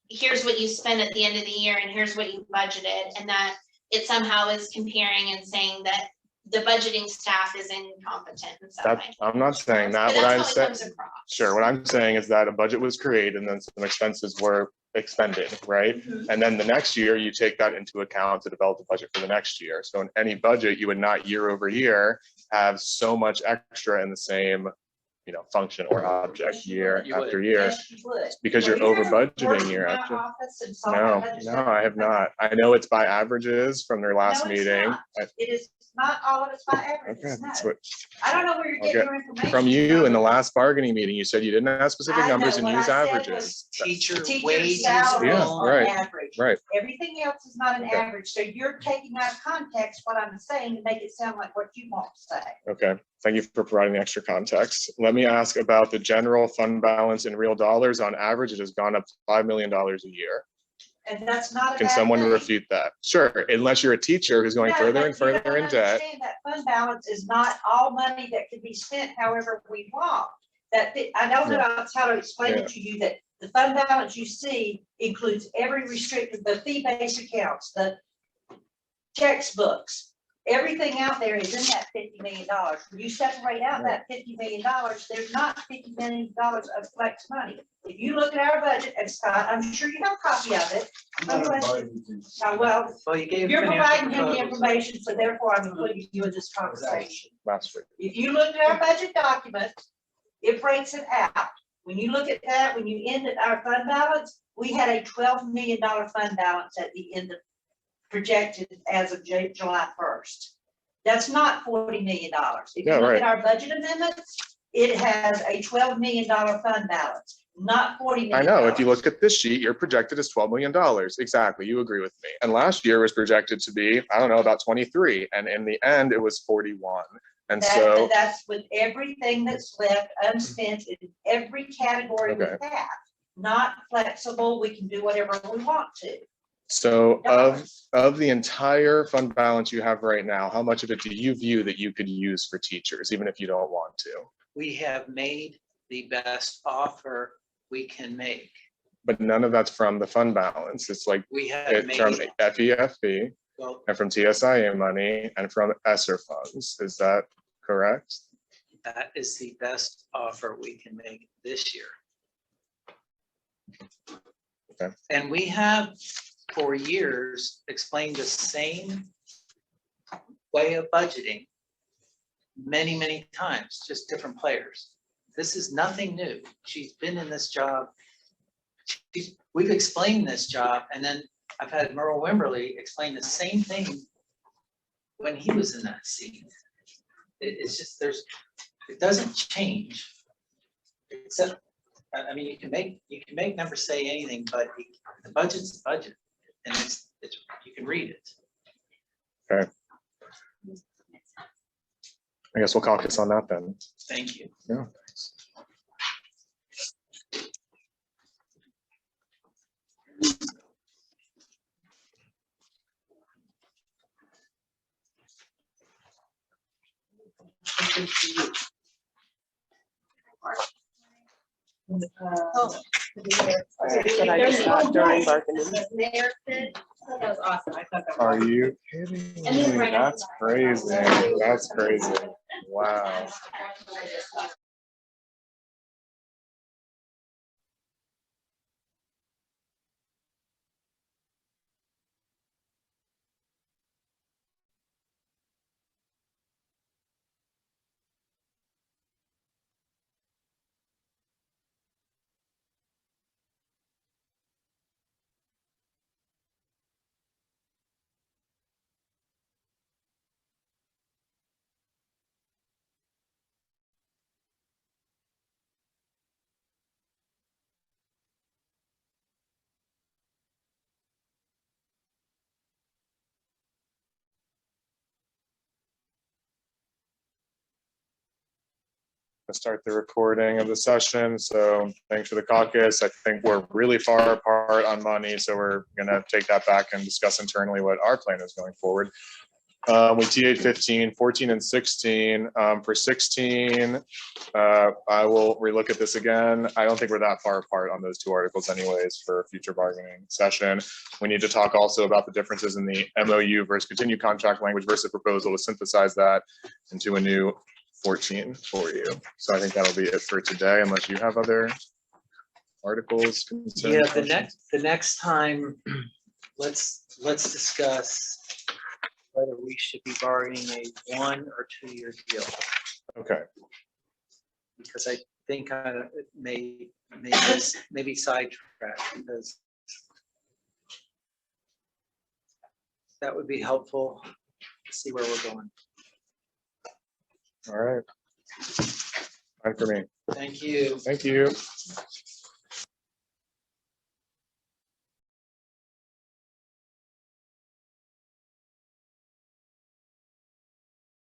here's what you spend at the end of the year and here's what you budgeted, and that it somehow is comparing and saying that the budgeting staff is incompetent in some that, way. I'm not saying that, But what that's I'm how it saying, comes across. sure, what I'm saying is that a budget was created and then some expenses were expended, right? Mhm. And then the next year, you take that into account to develop the budget for the next year. So in any budget, you would not year over year have so much extra in the same, function or object Yes, you year would. You would. after year, Yes, you would. because you're Well, over worked budgeting in year that after. office and saw No, that budget no, stuff. I have not. I know it's by averages from their last No, it's meeting. not. It is not all of it's by Okay, averages, no. that's what, I don't know where you're getting Okay. your information. from you in the last bargaining meeting, you said you didn't have specific I know, numbers and what use I said averages. was Teacher Teacher wages. salaries Yeah, alone. are right, average. right. Everything else is not an Okay. average, so you're taking out of context what I'm saying to make it sound like what you want to say. Okay, thank you for providing the extra context. Let me ask about the general fund balance in real dollars. On average, it has gone up $5 million a year. And that's not a Can bad someone thing. refute that? Sure, unless you're a teacher who's going No, further but and you further don't in debt. understand that fund balance is not all money that can be spent however we want. I don't know how to explain Yeah. it to you, that the fund balance you see includes every restricted, the fee-based accounts, the textbooks, everything out there is in that $50 million. When you separate out that $50 million, there's not $50 million of flex money. If you look at our budget, and Scott, I'm sure you have a copy of it. Well, Well, you gave. you're financial providing him the proposals. information, so therefore I'm including you in this conversation. Last week. If you look at our budget document, it breaks it out. When you look at that, when you end at our fund balance, we had a $12 million fund balance at the end of, projected as of July 1st. That's not $40 million. If you Yeah, look right. at our budget amendments, it has a $12 million fund balance, not $40 million. I know, if you look at this sheet, you're projected as $12 million. Exactly, you agree with me. And last year was projected to be, I don't know, about 23. And in the end, it was 41. And so, That's with everything that's left unspent in every category we Okay. have. Not flexible, we can do whatever we want to. so Dollars. of the entire fund balance you have right now, how much of it do you view that you could use for teachers, even if you don't want to? We have made the best offer we can make. But none of that's from the fund balance. It's like We have it's from made, FEFB well, and from TSIA money and from ESSER funds. Is that correct? that is the best offer we can make this year. Okay. And we have for years explained the same way of budgeting many, many times, just different players. This is nothing new. She's been in this job. We've explained this job, and then I've had Merle Wimberly explain the same thing when he was in that seat. It's just, it doesn't change. Except, I mean, you can make numbers say anything, but the budget's the budget, and it's, you can read it. Okay. I guess we'll caucus on that then. Thank you. Yeah. But I just got during bargaining. That was awesome. I thought that was. Are you kidding And then me? right That's crazy. That's crazy. Wow. Start the recording of the session. So thanks for the caucus. I think we're really far apart on money. So we're gonna take that back and discuss internally what our plan is going forward. We T8 15, 14 and 16. For 16, I will relook at this again. I don't think we're that far apart on those two articles anyways for a future bargaining session. We need to talk also about the differences in the MOU versus continued contract language versus proposal to synthesize that into a new 14 for you. So I think that'll be it for today, unless you have other articles. concerns, Yeah, questions? the next time, let's discuss whether we should be bargaining a 1 or 2 year deal. Okay, Because I think it maybe sidetracked, because that would be helpful to see where we're going. All right. Fine for me. Thank you. Thank you.